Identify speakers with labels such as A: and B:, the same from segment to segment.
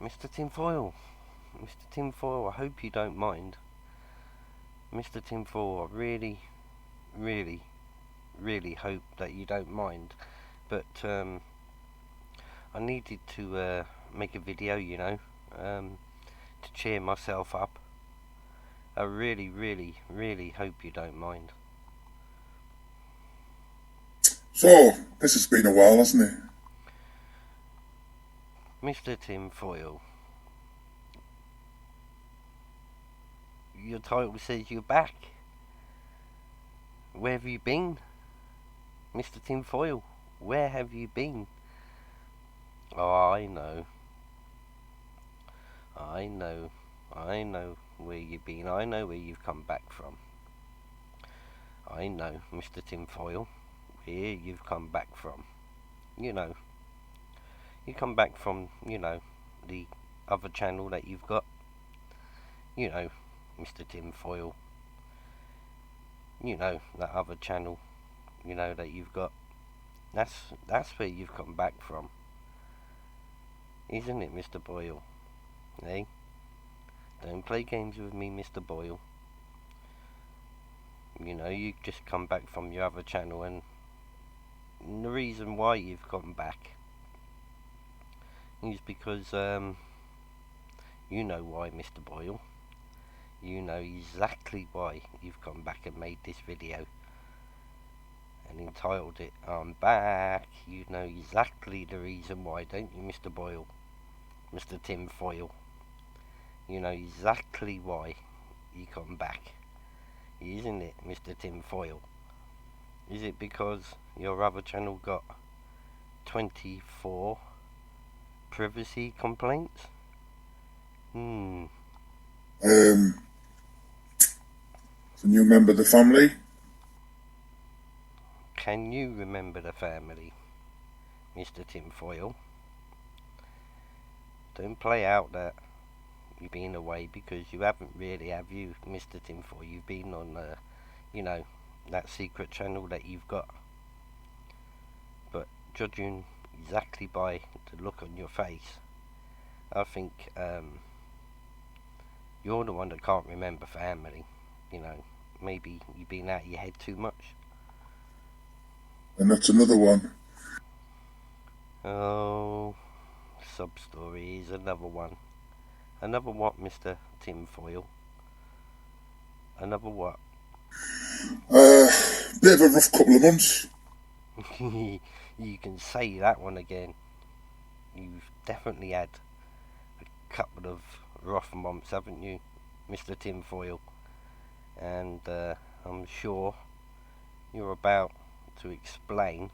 A: Mr. Tinfoil, Mr. Tinfoil, I hope you don't mind. Mr. Tinfoil, I really, really hope that you don't mind. But I needed to make a video, to cheer myself up. I really hope you don't mind.
B: So, this has been a while, hasn't it?
A: Mr. Tinfoil, your title says you're back. Where have you been? Mr. Tinfoil, where have you been? Oh, I know where you've been. I know where you've come back from. I know, Mr. Tinfoil, where you've come back from. You know, you come back from, the other channel that you've got. You know, Mr. Tinfoil. You know, that other channel, that you've got. That's where you've come back from. Isn't it, Mr. Boyle? Eh? Don't play games with me, Mr. Boyle. You just come back from your other channel, and the reason why you've come back is because, you know why, Mr. Boyle. You know exactly why you've come back and made this video and entitled it, I'm back. You know exactly the reason why, don't you, Mr. Boyle? Mr. Tinfoil. You know exactly why you come back. Isn't it, Mr. Tinfoil? Is it because your other channel got 24 privacy complaints?
B: It's a new member of the family.
A: Can you remember the family, Mr. Tinfoil? Don't play out that you've been away, because you haven't really, have you, Mr. Tinfoil? You've been on, that secret channel that you've got. But judging exactly by the look on your face, I think you're the one that can't remember family. Maybe you've been out of your head too much.
B: And that's another one.
A: Oh, sub story is another one. Another what, Mr. Tinfoil? Another what?
B: Bit of a rough couple of months.
A: You can say that one again. You've definitely had a couple of rough months, haven't you, Mr. Tinfoil? And I'm sure you're about to explain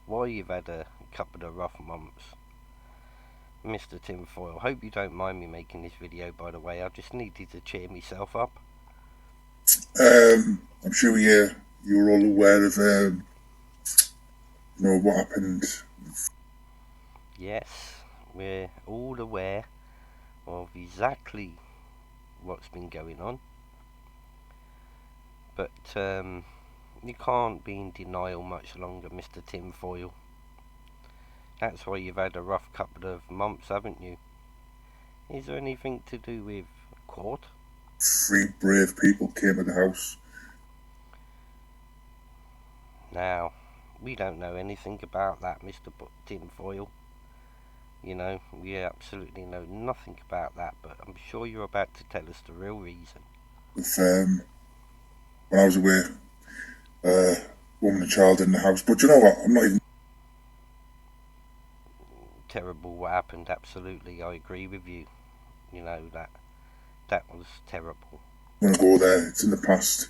A: why you've had a couple of rough months, Mr. Tinfoil. Hope you don't mind me making this video, by the way. I just needed to cheer myself up.
B: I'm sure you're all aware of what happened.
A: Yes, we're all aware of exactly what's been going on. But you can't be in denial much longer, Mr. Tinfoil. That's why you've had a rough couple of months, haven't you? Is there anything to do with court?
B: 3 brave people came to the house.
A: Now, we don't know anything about that, Mr. Tinfoil. We absolutely know nothing about that, but I'm sure you're about to tell us the real reason.
B: With when I was away, woman and child in the house. But you know what? I'm not even
A: Terrible what happened, absolutely, I agree with you. That was terrible.
B: going to go there. It's in the past.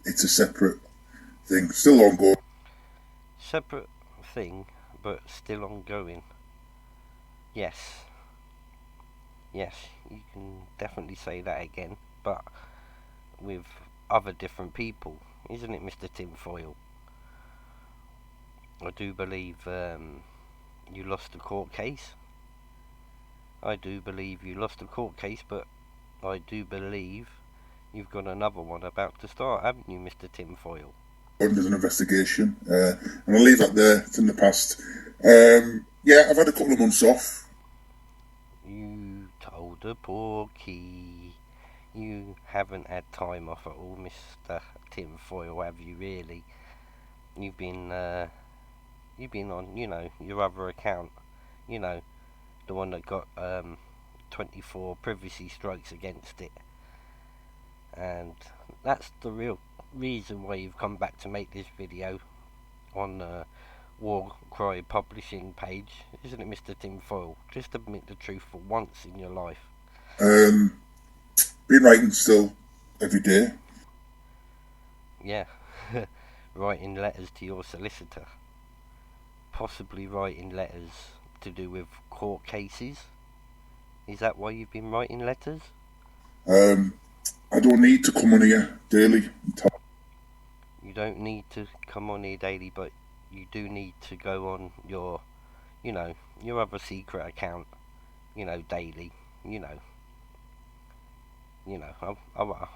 B: It's a separate thing. Still ongoing.
A: Separate thing, but still ongoing. Yes, you can definitely say that again, but with other different people, isn't it, Mr. Tinfoil? I do believe you lost the court case. I do believe you lost the court case, but I do believe you've got another one about to start, haven't you, Mr. Tinfoil?
B: There's an investigation, and I'll leave that there. It's in the past. Yeah, I've had a couple of months off.
A: You told the porky you haven't had time off at all, Mr. Tinfoil, have you really? You've been, you've been on, your other account, you know, the one that got 24 privacy strikes against it, and that's the real reason why you've come back to make this video on War Cry Publishing page, isn't it, Mr. Tinfoil? Just admit the truth for once in your life.
B: Um, been writing still every day.
A: Yeah, writing letters to your solicitor, possibly writing letters to do with court cases. Is that why you've been writing letters?
B: I don't need to come on here daily.
A: You don't need to come on here daily, but you do need to go on your, your other secret account, daily. You know,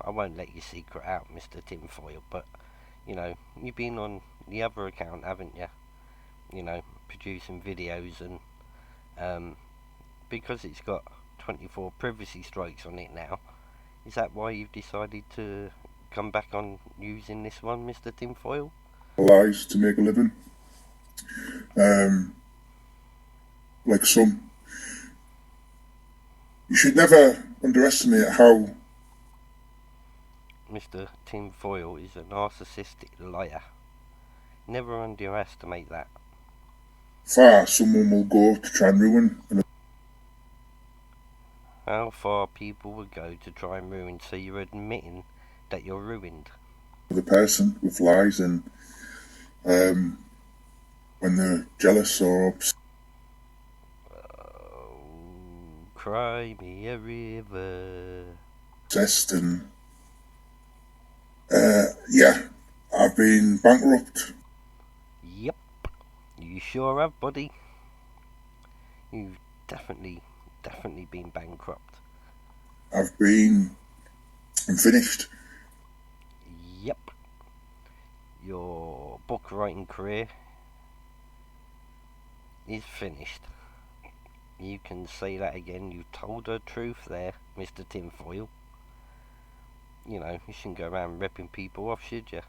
A: I won't let your secret out, Mr. Tinfoil, but, you've been on the other account, haven't you? Producing videos, and because it's got 24 privacy strikes on it now, is that why you've decided to come back on using this one, Mr. Tinfoil?
B: Lies to make a living. Like some. You should never underestimate how
A: Mr. Tinfoil is a narcissistic liar. Never underestimate that.
B: far someone will go to try and ruin
A: How far people would go to try and ruin, so you're admitting that you're ruined.
B: another person with lies, and when they're jealous or
A: Oh, cry me a river.
B: obsessed, and yeah, I've been bankrupt.
A: Yep, you sure have, buddy. You've definitely been bankrupt.
B: I'm finished.
A: Yep, your book writing career is finished. You can say that again. You told the truth there, Mr. Tinfoil. You shouldn't go around ripping people off, should you?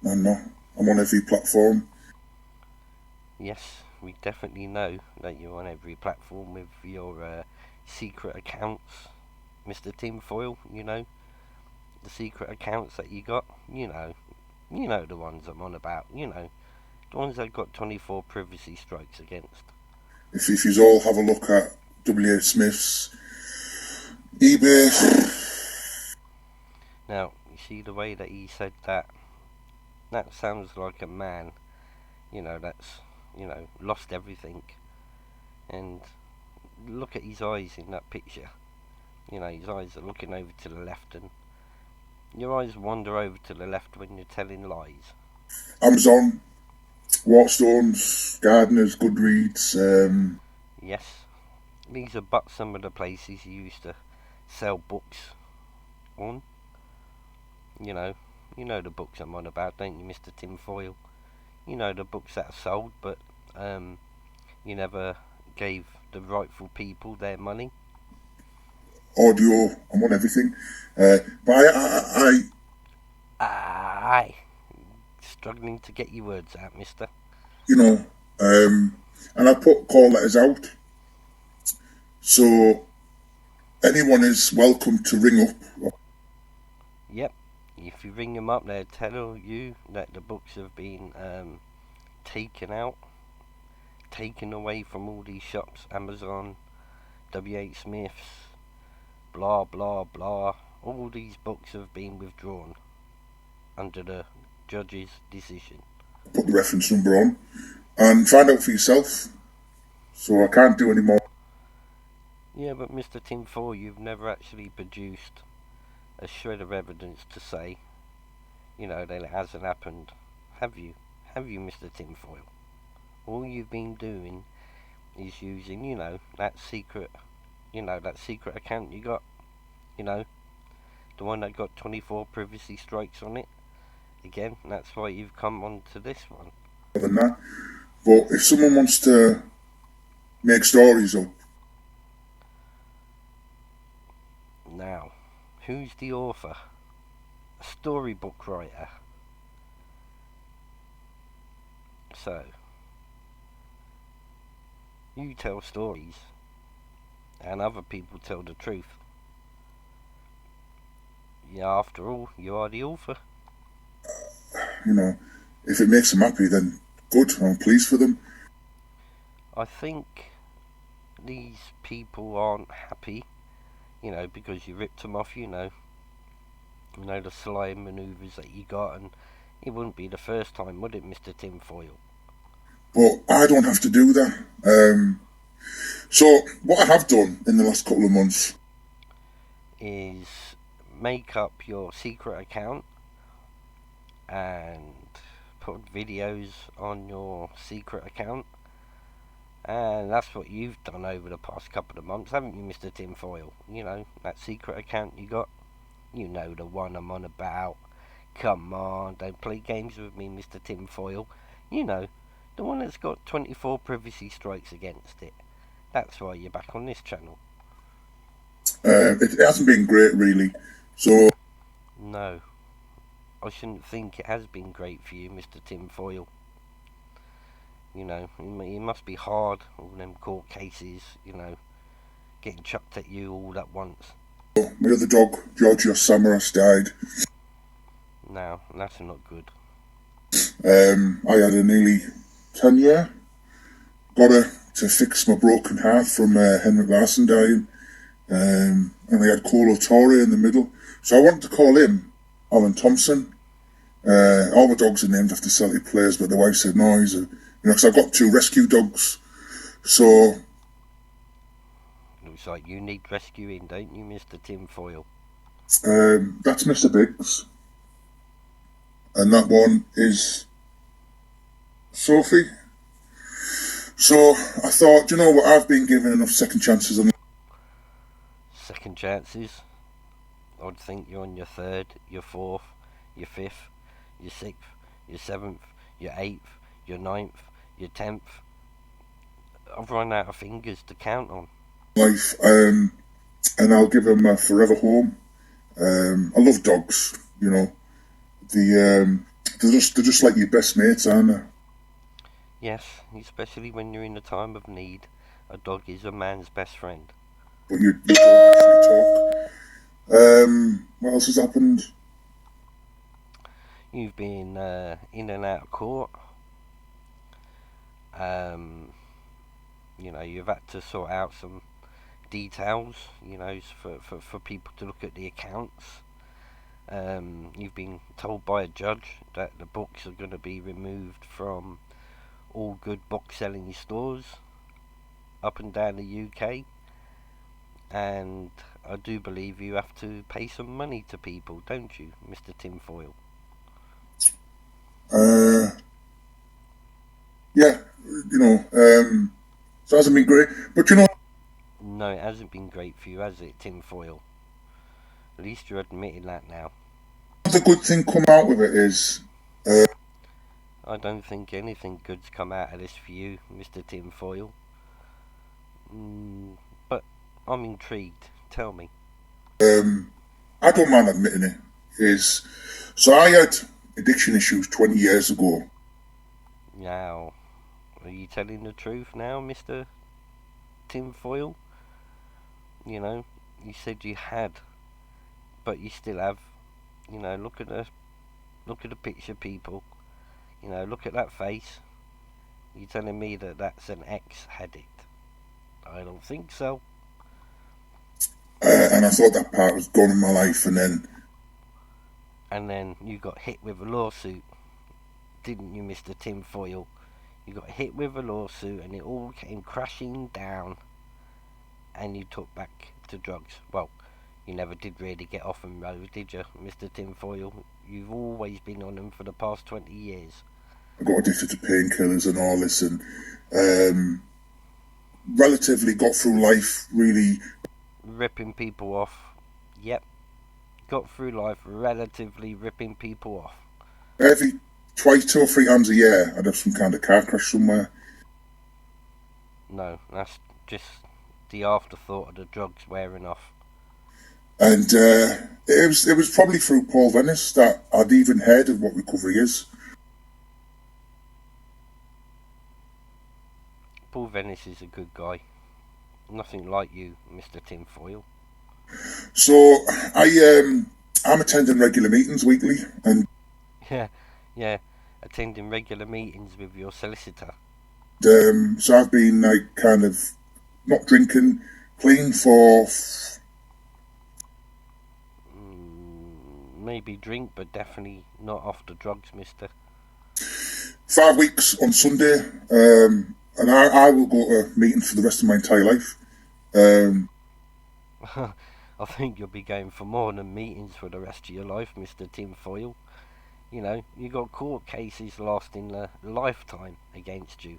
B: I'm not. I'm on every platform.
A: Yes, we definitely know that you're on every platform with your secret accounts, Mr. Tinfoil. The secret accounts that you got. The ones I'm on about. The ones that got 24 privacy strikes against.
B: If you all have a look at W. Smith's eBay,
A: Now, you see the way that he said that? That sounds like a man, that's, lost everything. And look at his eyes in that picture. His eyes are looking over to the left, and your eyes wander over to the left when you're telling lies.
B: Amazon, Waterstones, Gardeners, Goodreads.
A: Yes, these are but some of the places you used to sell books on. You know, you know the books I'm on about, don't you, Mr. Tinfoil? You know the books that are sold, but you never gave the rightful people their money.
B: Audio, I'm on everything. But
A: Aye, struggling to get your words out, mister.
B: you know, and I put call letters out. So anyone is welcome to ring up.
A: Yep, if you ring them up, they'll tell you that the books have been taken out, taken away from all these shops, Amazon, W.H. Smith's, blah blah blah. All these books have been withdrawn under the judge's decision.
B: Put the reference number on and find out for yourself. So I can't do any more.
A: Yeah, but Mr. Tinfoil, you've never actually produced a shred of evidence to say, that it hasn't happened. Have you? Have you, Mr. Tinfoil? All you've been doing is using, that secret, that secret account you got, the one that got 24 privacy strikes on it. Again, that's why you've come on to this one.
B: Than that. But if someone wants to make stories up,
A: Now, who's the author? A storybook writer. So, you tell stories, and other people tell the truth. Yeah, after all, you are the author.
B: you know, if it makes them happy, then good. I'm pleased for them.
A: I think these people aren't happy, because you ripped them off, the sly manoeuvres that you got, and it wouldn't be the first time, would it, Mr. Tinfoil?
B: But I don't have to do that. So what I have done in the last couple of months
A: Is make up your secret account and put videos on your secret account. And that's what you've done over the past couple of months, haven't you, Mr. Tinfoil? That secret account you got. You know the one I'm on about. Come on, don't play games with me, Mr. Tinfoil. The one that's got 24 privacy strikes against it. That's why you're back on this channel.
B: it hasn't been great, really. So
A: No, I shouldn't think it has been great for you, Mr. Tinfoil. It must be hard, all them court cases, getting chucked at you all at once.
B: my other dog, Giorgio Samaras, died.
A: Now, that's not good.
B: I had a nearly 10-year. Got her to fix my broken heart from Henrik Larsson dying. And I had Colo Torre in the middle. So I wanted to call him Alan Thompson. All my dogs are named after Celtic players, but the wife said no, because I've got 2 rescue dogs. So
A: Looks like you need rescuing, don't you, Mr. Tinfoil?
B: that's Mr. Biggs. And that one is Sophie. So I thought, you know what, I've been given enough second chances.
A: Second chances? I'd think you're on your 3rd, your 4th, your 5th, your 6th, your 7th, your 8th, your 9th, your 10th. I've run out of fingers to count on.
B: Life, and I'll give them a forever home. I love dogs, they're just like your best mates, aren't they?
A: Yes, especially when you're in a time of need. A dog is a man's best friend.
B: But you don't actually talk. What else has happened?
A: You've been in and out of court. You've had to sort out some details, for people to look at the accounts. You've been told by a judge that the books are going to be removed from all good book selling stores up and down the UK. And I do believe you have to pay some money to people, don't you, Mr. Tinfoil?
B: Yeah, so it hasn't been great. But
A: No, it hasn't been great for you, has it, Tinfoil? At least you're admitting that now.
B: the good thing come out of it is,
A: I don't think anything good's come out of this for you, Mr. Tinfoil. But I'm intrigued. Tell me.
B: I don't mind admitting it, is, so I had addiction issues 20 years ago.
A: Now, are you telling the truth now, Mr. Tinfoil? You said you had, but you still have. Look at the picture, people. Look at that face. You telling me that that's an ex-addict? I don't think so.
B: And I thought that part was gone in my life,
A: And then you got hit with a lawsuit, didn't you, Mr. Tinfoil? You got hit with a lawsuit, and it all came crashing down. And you took back to drugs. Well, you never did really get off them road, did you, Mr. Tinfoil? You've always been on them for the past 20 years.
B: I got addicted to painkillers and all this, and relatively got through life really.
A: Ripping people off. Yep. Got through life relatively ripping people off.
B: Every twice, 2 or 3 times a year, I'd have some kind of car crash somewhere.
A: No, that's just the afterthought of the drugs wearing off.
B: And it was probably through Paul Venice that I'd even heard of what recovery is.
A: Paul Venice is a good guy. Nothing like you, Mr. Tinfoil.
B: So I'm attending regular meetings weekly, and
A: Yeah, attending regular meetings with your solicitor.
B: so I've been like kind of not drinking clean for
A: Maybe drink, but definitely not off the drugs, mister.
B: 5 weeks on Sunday, and I will go to meetings for the rest of my entire life.
A: I think you'll be going for more than meetings for the rest of your life, Mr. Tinfoil. You know, you got court cases lasting a lifetime against you.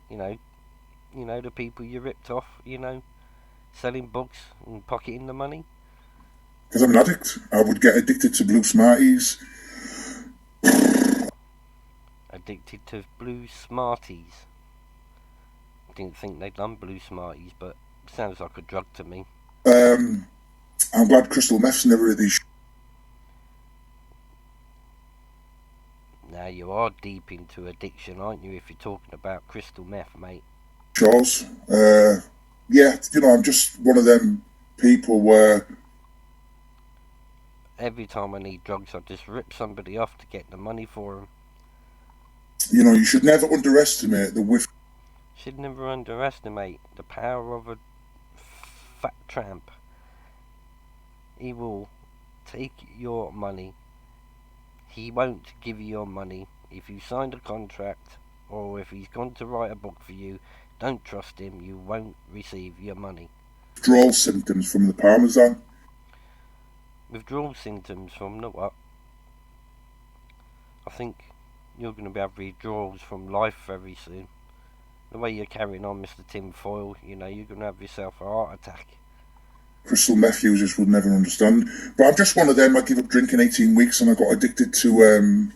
A: You know the people you ripped off. Selling books and pocketing the money.
B: Because I'm an addict, I would get addicted to Blue Smarties.
A: Addicted to blue Smarties. Didn't think they'd done blue Smarties, but sounds like a drug to me.
B: I'm glad crystal meth's never at these
A: Now you are deep into addiction, aren't you? If you're talking about crystal meth, mate.
B: shows. Yeah, I'm just one of them people where
A: Every time I need drugs, I just rip somebody off to get the money for them.
B: you should never underestimate the whiff.
A: Should never underestimate the power of a fat tramp. He will take your money. He won't give you your money if you signed a contract or if he's gone to write a book for you. Don't trust him. You won't receive your money.
B: Withdrawal symptoms from the Parmesan.
A: Withdrawal symptoms from the what? I think you're going to be having withdrawals from life very soon. The way you're carrying on, Mr. Tinfoil, you're going to have yourself a heart attack.
B: Crystal meth users would never understand. But I'm just one of them. I gave up drinking 18 weeks and I got addicted to.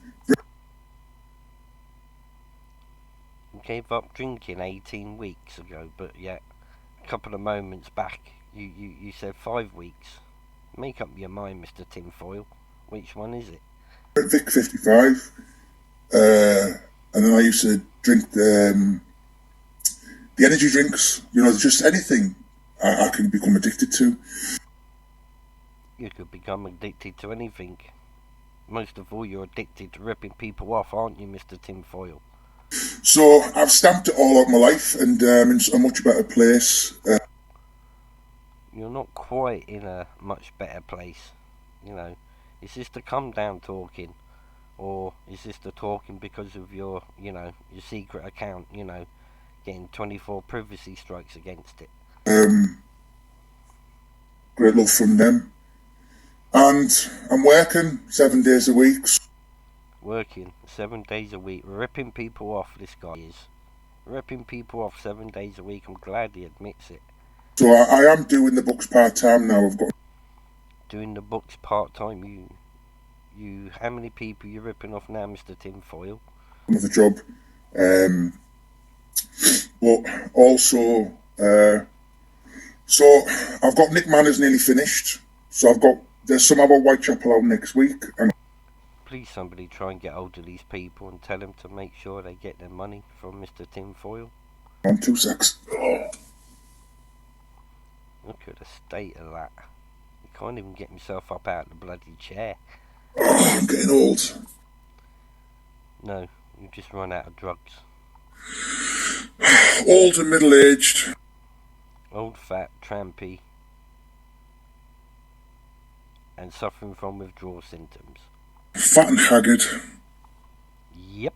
A: You gave up drinking 18 weeks ago, but yet a couple of moments back, you said 5 weeks. Make up your mind, Mr. Tinfoil. Which one is it?
B: Vic 55. And then I used to drink the energy drinks. Just anything I can become addicted to.
A: You could become addicted to anything. Most of all, you're addicted to ripping people off, aren't you, Mr. Tinfoil?
B: So I've stamped it all out my life, and in a much better place.
A: You're not quite in a much better place. Is this the come down talking? Or is this the talking because of your secret account, getting 24 privacy strikes against it?
B: Great love from them. And I'm working 7 days a week.
A: Working 7 days a week, ripping people off, this guy is. Ripping people off 7 days a week, I'm glad he admits it.
B: So I am doing the books part-time now. I've got...
A: Doing the books part-time, you how many people you ripping off now, Mr. Tinfoil?
B: Another job. But also... So I've got Nick Manners nearly finished. So there's some other Whitechapel out next week. And
A: please somebody try and get hold of these people and tell them to make sure they get their money from Mr. Tinfoil.
B: on 2 secs. Oh.
A: Look at the state of that. He can't even get himself up out of the bloody chair.
B: Oh, I'm getting old.
A: No, you've just run out of drugs.
B: Old and middle-aged.
A: Old, fat, trampy, and suffering from withdrawal symptoms.
B: Fat and haggard.
A: Yep.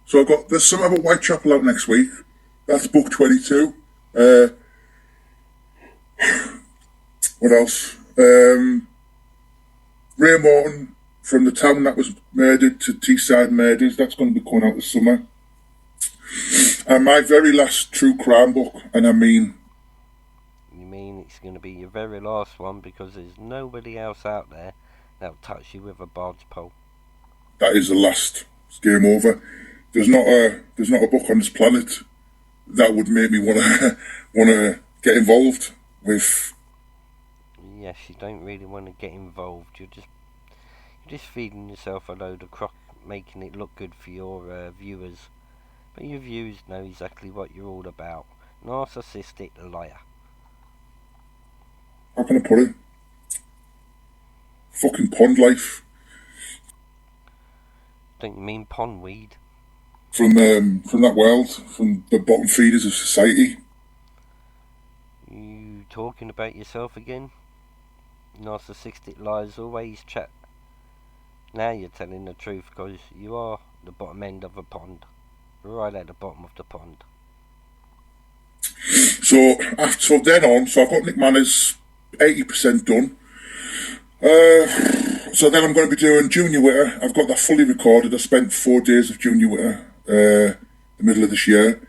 B: So there's some other Whitechapel out next week. That's book 22. What else? Ray Morton, from the town that was murdered to Teesside Murders. That's going to be coming out this summer. And my very last true crime book, and I mean...
A: You mean it's going to be your very last one because there's nobody else out there that'll touch you with a barge pole?
B: that is the last. It's game over. There's not a book on this planet that would make me wanna get involved with.
A: Yes, you don't really want to get involved. You're just feeding yourself a load of crock, making it look good for your viewers. But your viewers know exactly what you're all about. Narcissistic liar.
B: How can I put it? Fucking pond life
A: Don't you mean pondweed?
B: from that world, from the bottom feeders of society.
A: You talking about yourself again? Narcissistic liars always chat. Now you're telling the truth because you are the bottom end of a pond. Right at the bottom of the pond.
B: So then on, so I've got Nick Manners 80% done. Uh, so then I'm going to be doing Junior Witter. I've got that fully recorded. I spent 4 days of Junior Witter the middle of this year.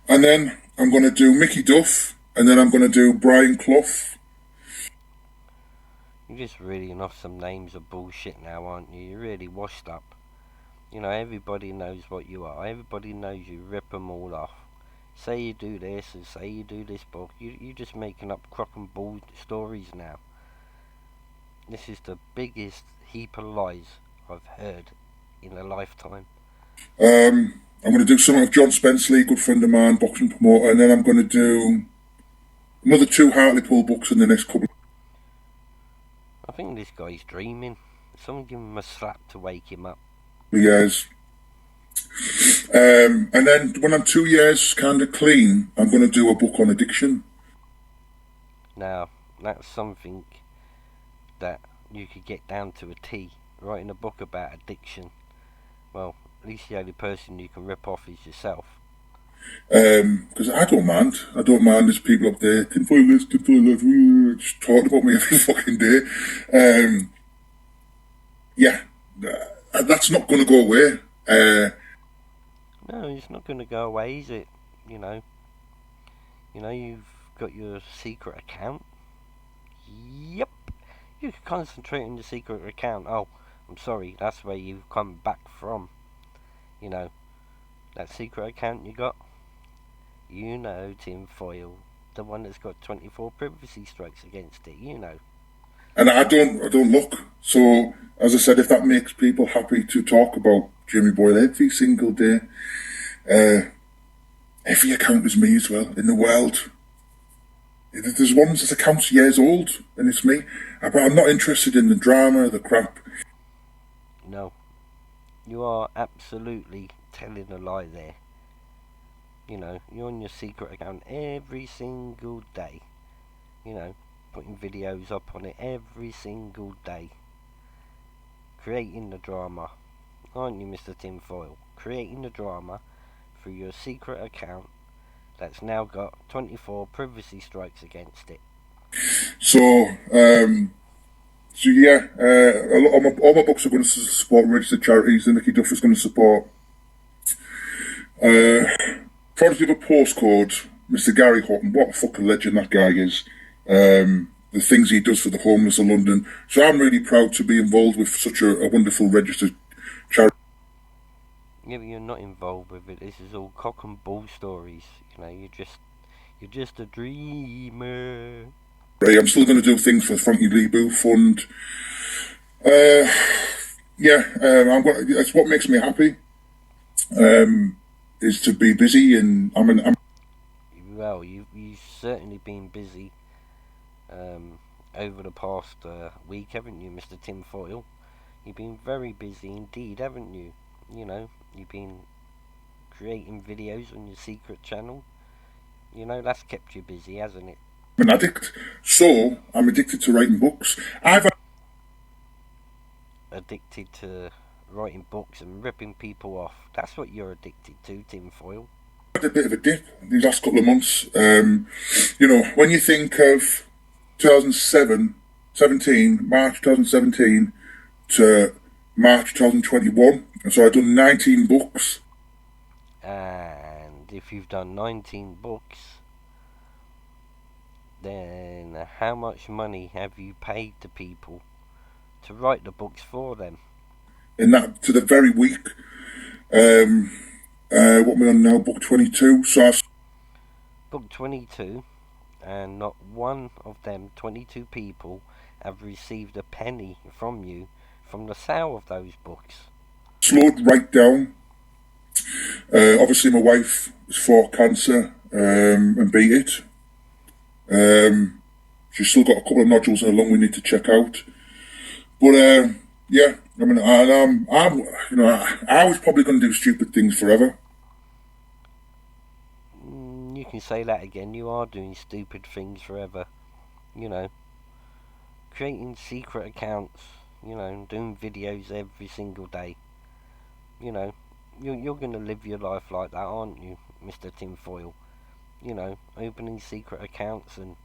B: And then I'm going to do Mickey Duff. And then I'm going to do Brian Clough.
A: You're just reading off some names of bullshit now, aren't you? You're really washed up. You know, everybody knows what you are. Everybody knows you rip them all off. Say you do this and say you do this book. You're just making up crock and bull stories now. This is the biggest heap of lies I've heard in a lifetime.
B: I'm going to do something with John Spenceley, good friend of mine, boxing promoter. And then I'm going to do another 2 Hartlepool books in the next couple
A: I think this guy's dreaming. Someone give him a slap to wake him up.
B: of years. And then when I'm 2 years kind of clean, I'm going to do a book on addiction.
A: Now, that's something that you could get down to a T. Writing a book about addiction. Well, at least the only person you can rip off is yourself.
B: Because I don't mind. There's people up there, tinfoil this, tinfoil that, just talking about me every fucking day. Yeah, that's not going to go away.
A: No, it's not going to go away, is it? You know, you've got your secret account. Yep. You can concentrate on your secret account. Oh, I'm sorry, that's where you've come back from. You know, that secret account you got. You know, TINFOIL, the one that's got 24 privacy strikes against it. You know.
B: And I don't look. So, as I said, if that makes people happy to talk about Jimmy Boyle every single day, every account is me as well in the world. There's ones that account's years old, and it's me. But I'm not interested in the drama, the crap.
A: No. You are absolutely telling a lie there. You know, you're on your secret account every single day. You know, putting videos up on it every single day. Creating the drama. Aren't you, Mr. Tinfoil? Creating the drama through your secret account that's now got 24 privacy strikes against it.
B: So yeah, all my books are going to support registered charities. And Nicky Duff is going to support Prodigy of a Postcode, Mr. Gary Houghton. What a fucking legend that guy is. The things he does for the homeless of London. So I'm really proud to be involved with such a wonderful registered charity.
A: Yeah, but you're not involved with it. This is all cock and bull stories. You know, you're just a dreamer.
B: I'm still going to do things for the Frankie Lee Boo Fund. That's what makes me happy. Is to be busy, and
A: Well, you've certainly been busy over the past week, haven't you, Mr. Tinfoil? You've been very busy indeed, haven't you? You know, you've been creating videos on your secret channel. You know, that's kept you busy, hasn't it?
B: I'm an addict, so I'm addicted to writing books.
A: Addicted to writing books and ripping people off. That's what you're addicted to, Tinfoil.
B: Had a bit of a dip these last couple of months. When you think of 2017, March 2017 to March 2021, and so I've done 19 books.
A: And if you've done 19 books, then how much money have you paid to people to write the books for them?
B: in that to the very week. What am I on now? Book 22. So I've
A: Book 22, and not one of them 22 people have received a penny from you from the sale of those books.
B: slowed right down. Obviously, my wife has fought cancer and beat it. She's still got a couple of nodules in her lung we need to check out. But yeah, I mean, I was probably going to do stupid things forever.
A: You can say that again. You are doing stupid things forever. You know, creating secret accounts. You know, doing videos every single day. You know, you're going to live your life like that, aren't you, Mr. Tinfoil? You know, opening secret accounts and,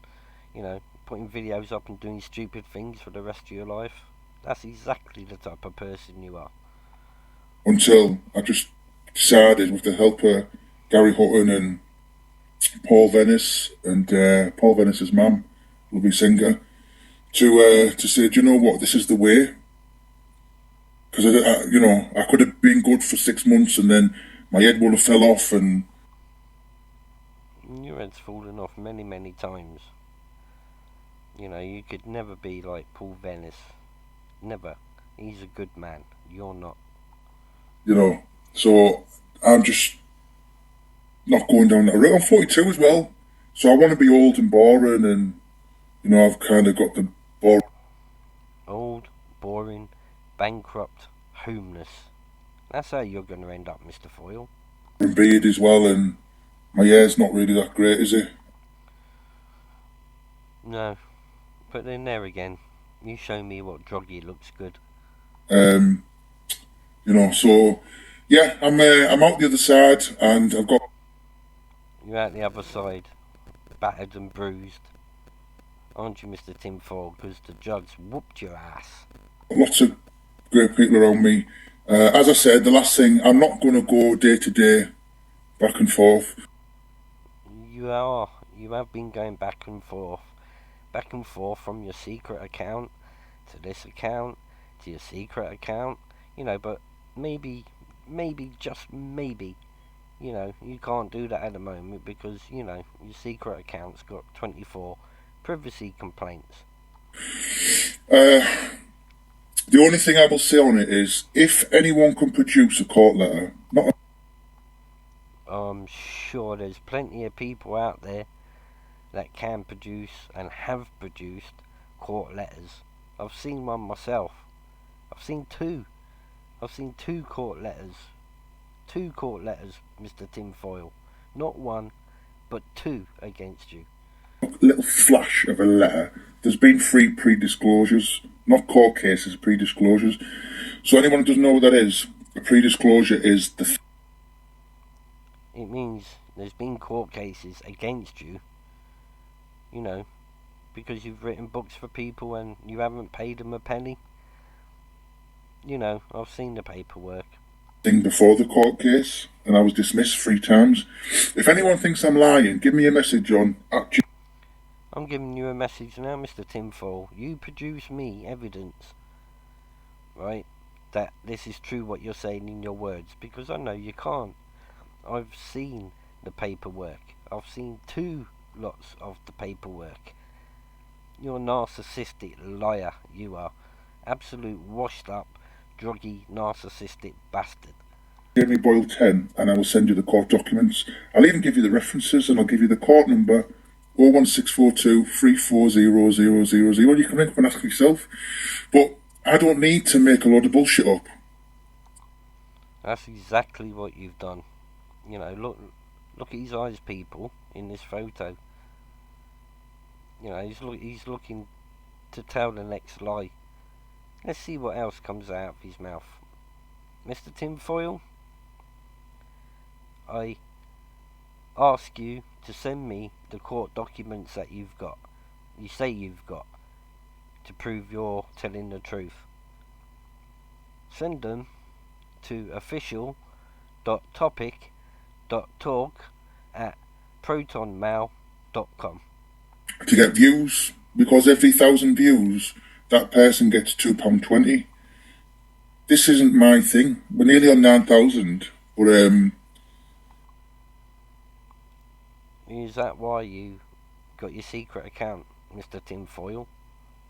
A: you know, putting videos up and doing stupid things for the rest of your life. That's exactly the type of person you are.
B: Until I just decided, with the help of Gary Hutton and Paul Venice and Paul Venice's mum, lovely singer, to say, do you know what, this is the way. Because I could have been good for 6 months and then my head would have fell off and
A: Your head's fallen off many, many times. You know, you could never be like Paul Venice. Never. He's a good man. You're not.
B: so I'm just not going down that route. I'm 42 as well, so I want to be old and boring, and I've kind of got the boring
A: Old, boring, bankrupt, homeless. That's how you're going to end up, Mr. Foyle.
B: beard as well, and my hair's not really that great, is it?
A: No. But then there again, you show me what druggy looks good.
B: Um, so yeah, I'm out the other side, and I've got
A: You're out the other side, battered and bruised. Aren't you, Mr. Tinfoil? Because the drugs whooped your ass.
B: lots of great people around me. As I said, the last thing, I'm not going to go day to day, back and forth.
A: You are. You have been going back and forth. Back and forth from your secret account to this account to your secret account. You know, but maybe, just maybe, you can't do that at the moment because, your secret account's got 24 privacy complaints.
B: The only thing I will say on it is, if anyone can produce a court letter, not
A: I'm sure there's plenty of people out there that can produce and have produced court letters. I've seen one myself. I've seen two. I've seen two court letters. Two court letters, Mr. Tinfoil. Not one, but two against you.
B: a little flash of a letter. There's been 3 pre-disclosures, not court cases, pre-disclosures. So anyone who doesn't know what that is, a pre-disclosure is
A: It means there's been court cases against you, because you've written books for people and you haven't paid them a penny. I've seen the paperwork.
B: thing before the court case, and I was dismissed 3 times. If anyone thinks I'm lying, give me a message on
A: I'm giving you a message now, Mr. Tinfoil. You produce me evidence, right, that this is true what you're saying in your words, because I know you can't. I've seen the paperwork. I've seen 2 lots of the paperwork. You're a narcissistic liar, you are. Absolute washed up, druggy, narcissistic bastard.
B: Give me Boyle 10 and I will send you the court documents. I'll even give you the references and I'll give you the court number 01642 340000. You can ring up and ask yourself. But I don't need to make a load of bullshit up.
A: That's exactly what you've done. Look at his eyes, people, in this photo. He's looking to tell the next lie. Let's see what else comes out of his mouth. Mr. Tinfoil, I ask you to send me the court documents that you say you've got, to prove you're telling the truth. Send them to official.topic.talk@protonmail.com.
B: To get views, because every 1,000 views, that person gets £2.20. this isn't my thing. We're nearly on 9,000, but
A: Is that why you got your secret account, Mr. Tinfoil?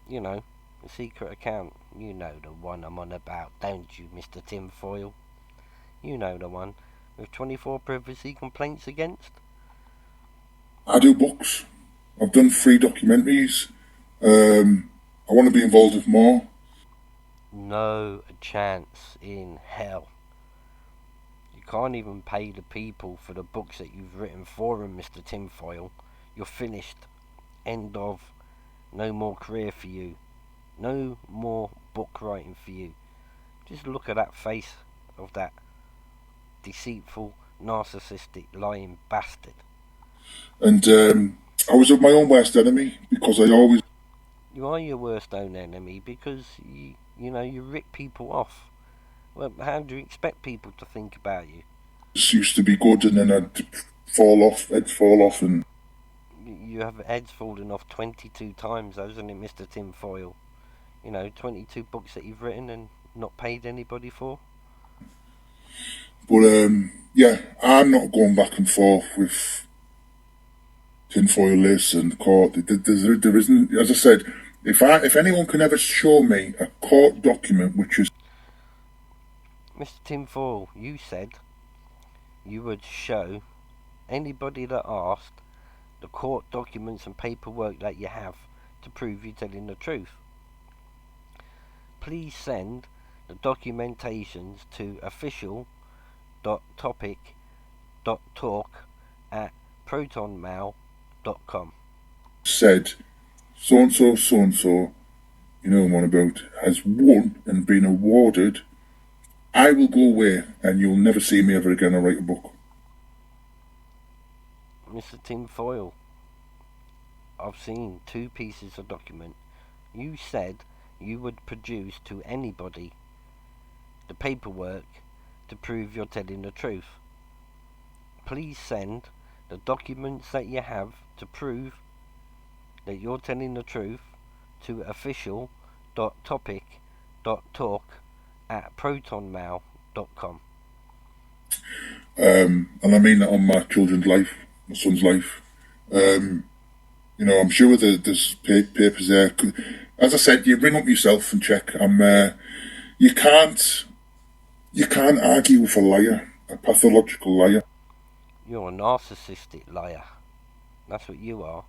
A: You know, a secret account. You know the one I'm on about, don't you, Mr. Tinfoil? You know the one with 24 privacy complaints against?
B: I do books. I've done 3 documentaries. I want to be involved with more.
A: No chance in hell. You can't even pay the people for the books that you've written for them, Mr. Tinfoil. You're finished. End of. No more career for you. No more book writing for you. Just look at that face of that deceitful, narcissistic, lying bastard.
B: And I was my own worst enemy because I always
A: You are your worst own enemy because you rip people off. Well, how do you expect people to think about you?
B: used to be good, and then I'd fall off, and
A: You have heads fallen off 22 times, hasn't it, Mr. Tinfoil? 22 books that you've written and not paid anybody for.
B: but yeah, I'm not going back and forth with tinfoil lists and court. There isn't, as I said, if anyone can ever show me a court document which is
A: Mr. Tinfoil, you said you would show anybody that asked the court documents and paperwork that you have to prove you're telling the truth. Please send the documentations to official.topic.talk@protonmail.com.
B: said so and so, you know what I'm about, has won and been awarded, I will go away and you'll never see me ever again or write a book.
A: Mr. Tinfoil, I've seen 2 pieces of document. You said you would produce to anybody the paperwork to prove you're telling the truth. Please send the documents that you have to prove that you're telling the truth to official.topic.talk@protonmail.com.
B: And I mean that on my children's life, my son's life. I'm sure there's papers there. As I said, you ring up yourself and check. You can't argue with a liar, a pathological liar.
A: You're a narcissistic liar. That's what you are.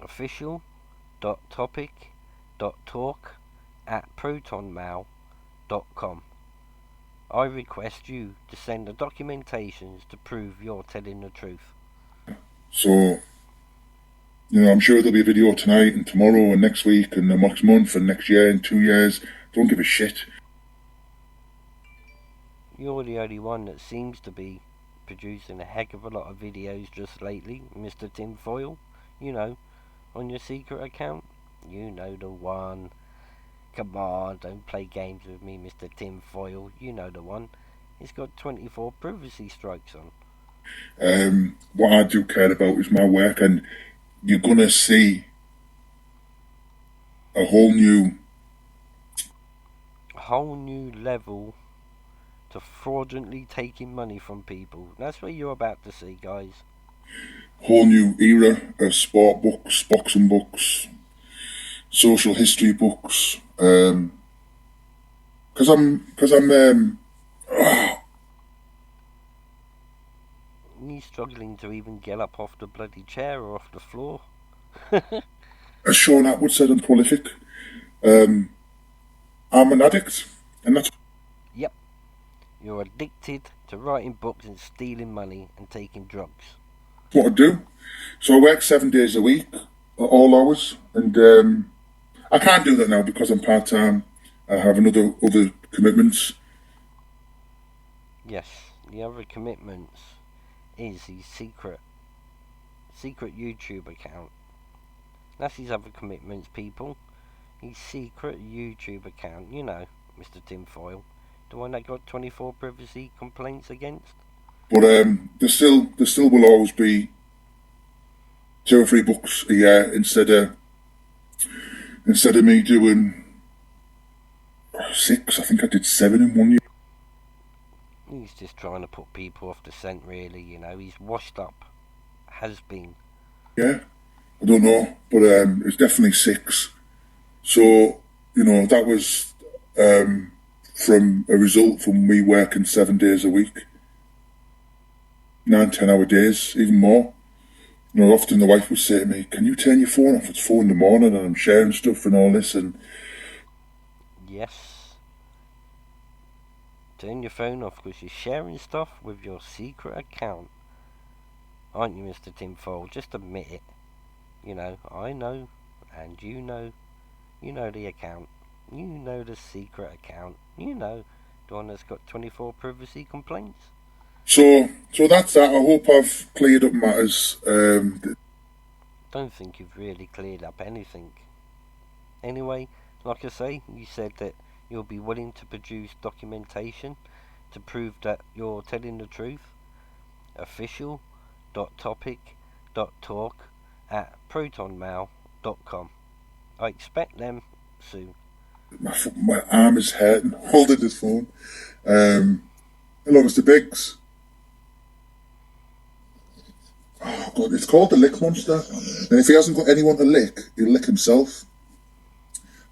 A: official.topic.talk@protonmail.com. I request you to send the documentations to prove you're telling the truth.
B: So, I'm sure there'll be a video tonight and tomorrow and next week and the next month and next year and 2 years. Don't give a shit.
A: You're the only one that seems to be producing a heck of a lot of videos just lately, Mr. Tinfoil. On your secret account. You know the one. Come on, don't play games with me, Mr. Tinfoil. You know the one. It's got 24 privacy strikes on.
B: What I do care about is my work, and you're gonna see a whole new
A: level to fraudulently taking money from people. That's what you're about to see, guys.
B: whole new era of sport books, boxing books, social history books. Because I'm
A: He's struggling to even get up off the bloody chair or off the floor.
B: as Sean Atwood said, I'm prolific. I'm an addict, and that's
A: Yep. You're addicted to writing books and stealing money and taking drugs.
B: what I do. So I work 7 days a week, at all hours, and I can't do that now because I'm part time. I have other commitments.
A: Yes, the other commitments is his secret YouTube account. That's his other commitments, people. His secret YouTube account, Mr. Tinfoil. The one that got 24 privacy complaints against.
B: But there still will always be 2 or 3 books a year instead of me doing 6. I think I did 7 in 1 year.
A: He's just trying to put people off the scent, really. You know, he's washed up, has been.
B: Yeah, I don't know, but it's definitely 6. So, that was from a result from me working 7 days a week, 9, 10 hour days, even more. Often the wife would say to me, "Can you turn your phone off? It's 4 in the morning and I'm sharing stuff and all this." And
A: Yes. Turn your phone off because you're sharing stuff with your secret account. Aren't you, Mr. Tinfoil? Just admit it. I know, and you know the account. You know the secret account. The one that's got 24 privacy complaints.
B: so that's that. I hope I've cleared up matters.
A: Don't think you've really cleared up anything. Anyway, like I say, you said that you'll be willing to produce documentation to prove that you're telling the truth. official.topic.talk@protonmail.com. I expect them soon.
B: My arm is hurting holding this phone. Hello, Mr. Biggs. Oh God, it's called the Lick Monster. And if he hasn't got anyone to lick, he'll lick himself.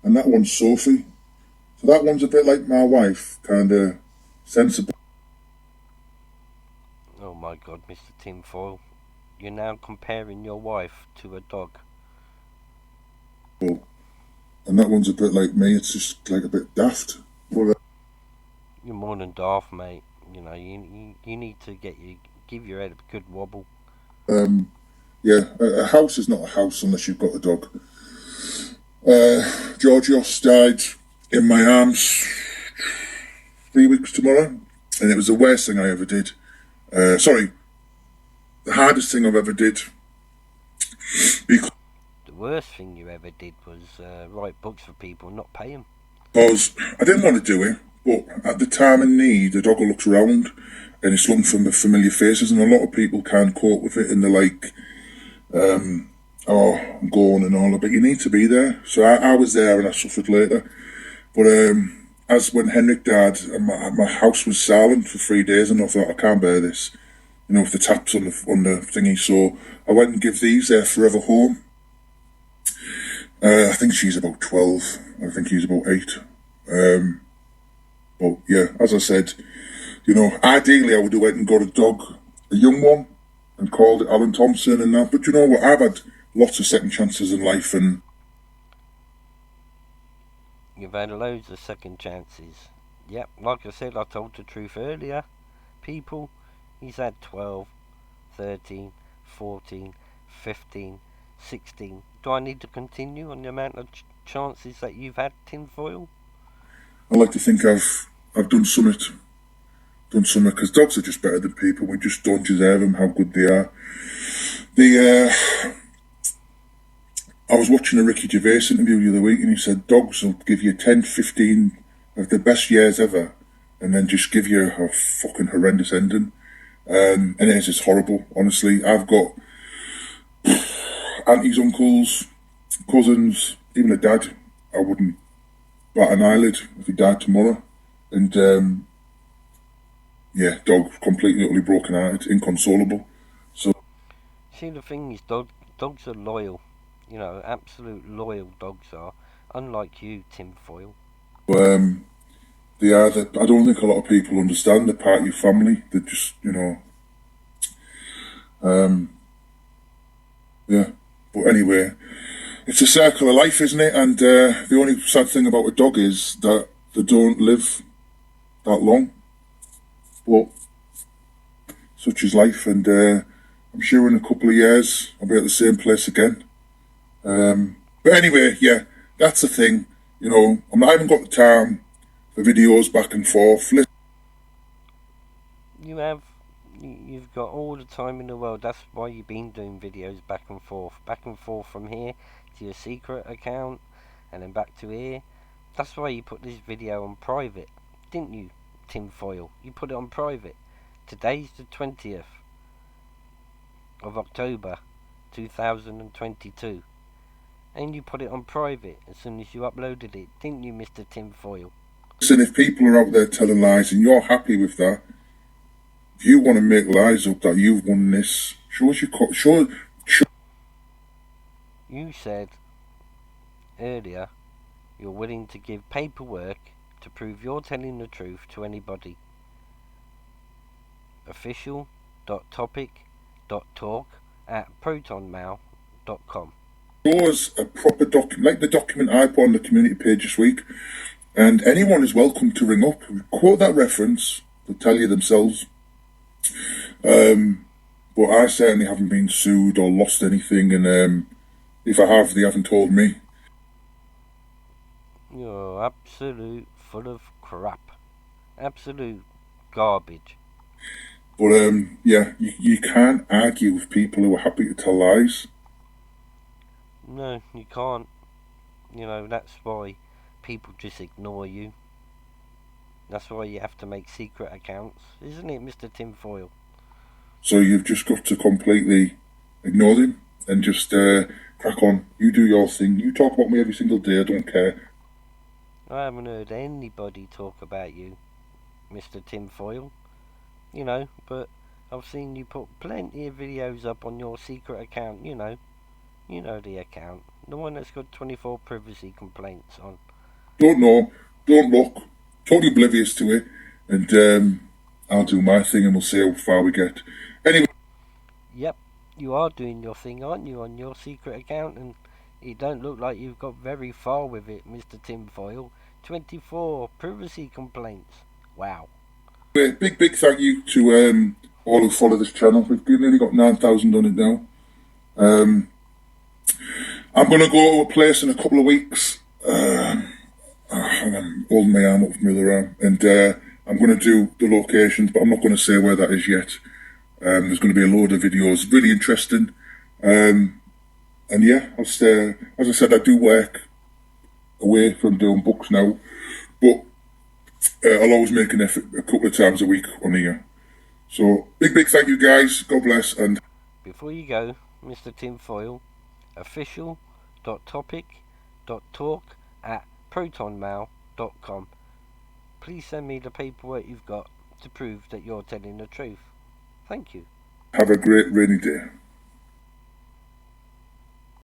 B: And that one's Sophie. So that one's a bit like my wife, kind of sensible.
A: Oh my god, Mr. Tinfoil. You're now comparing your wife to a dog.
B: And that one's a bit like me, it's just like a bit daft. But,
A: You're more than daft, mate. You need to give your head a good wobble.
B: yeah, a house is not a house unless you've got a dog. Georgios died in my arms 3 weeks tomorrow, and it was the worst thing I ever did. Sorry, the hardest thing I've ever did. Because
A: The worst thing you ever did was write books for people and not pay them.
B: I didn't want to do it, but at the time of need, the dog looks around and it's looking for familiar faces, and a lot of people can't cope with it, and they're like, "Oh, I'm going and all that," but you need to be there. So I was there and I suffered later. But as when Henrik died, my house was silent for 3 days, and I thought, I can't bear this. With the taps on the thingy. So I went and give these their forever home. I think she's about 12. I think he's about 8. But yeah, as I said, ideally I would have went and got a dog, a young one, and called it Alan Thompson and that. But you know what? I've had lots of second chances in life, and
A: You've had loads of second chances. Yep, like I said, I told the truth earlier. People, he's had 12, 13, 14, 15, 16. Do I need to continue on the amount of chances that you've had, Tinfoil?
B: I like to think I've done something. Because dogs are just better than people. We just don't deserve them. How good they are. I was watching a Ricky Gervais interview the other week, and he said dogs will give you 10, 15 of the best years ever, and then just give you a fucking horrendous ending. And it is just horrible, honestly. I've got aunties, uncles, cousins, even a dad. I wouldn't bat an eyelid if he died tomorrow. And yeah, dog completely, utterly broken hearted, inconsolable. So
A: See, the thing is, dogs are loyal. Absolute loyal dogs are. Unlike you, Tinfoil.
B: they are. I don't think a lot of people understand. They're part of your family. They're just, yeah. But anyway, it's a circle of life, isn't it? And the only sad thing about a dog is that they don't live that long. But such is life, and I'm sure in a couple of years I'll be at the same place again. But anyway, yeah, that's the thing. I haven't got the time for videos back and forth.
A: You've got all the time in the world. That's why you've been doing videos back and forth from here to your secret account, and then back to here. That's why you put this video on private, didn't you, Tinfoil? You put it on private. Today's the 20th of October, 2022, and you put it on private as soon as you uploaded it, didn't you, Mr. Tinfoil?
B: Listen, if people are out there telling lies and you're happy with that, if you want to make lies up that you've won this, show us your show.
A: You said earlier you're willing to give paperwork to prove you're telling the truth to anybody. official.topic.talk@protonmail.com.
B: Show us a proper document, like the document I put on the community page this week, and anyone is welcome to ring up, quote that reference, they'll tell you themselves. But I certainly haven't been sued or lost anything, and if I have, they haven't told me.
A: You're absolute full of crap. Absolute garbage.
B: But yeah, you can't argue with people who are happy to tell lies.
A: No, you can't. You know, that's why people just ignore you. That's why you have to make secret accounts, isn't it, Mr. Tinfoil?
B: So you've just got to completely ignore them and just crack on. You do your thing. You talk about me every single day. I don't care.
A: I haven't heard anybody talk about you, Mr. Tinfoil. You know, but I've seen you put plenty of videos up on your secret account, you know. You know the account. The one that's got 24 privacy complaints on.
B: Don't know. Don't look. Totally oblivious to it. And I'll do my thing and we'll see how far we get. Anyway.
A: Yep, you are doing your thing, aren't you, on your secret account? And it don't look like you've got very far with it, Mr. Tinfoil. 24 privacy complaints. Wow.
B: Big thank you to all who follow this channel. We've nearly got 9,000 on it now. I'm going to go to a place in a couple of weeks. I'm holding my arm up from the other arm. And I'm going to do the locations, but I'm not going to say where that is yet. There's going to be a load of videos, really interesting. And yeah, as I said, I do work away from doing books now, but I'll always make an effort a couple of times a week on here. So, big thank you guys. God bless. And
A: before you go, Mr. Tinfoil, official.topic.talk@protonmail.com. Please send me the paperwork you've got to prove that you're telling the truth. Thank you.
B: Have a great rainy day.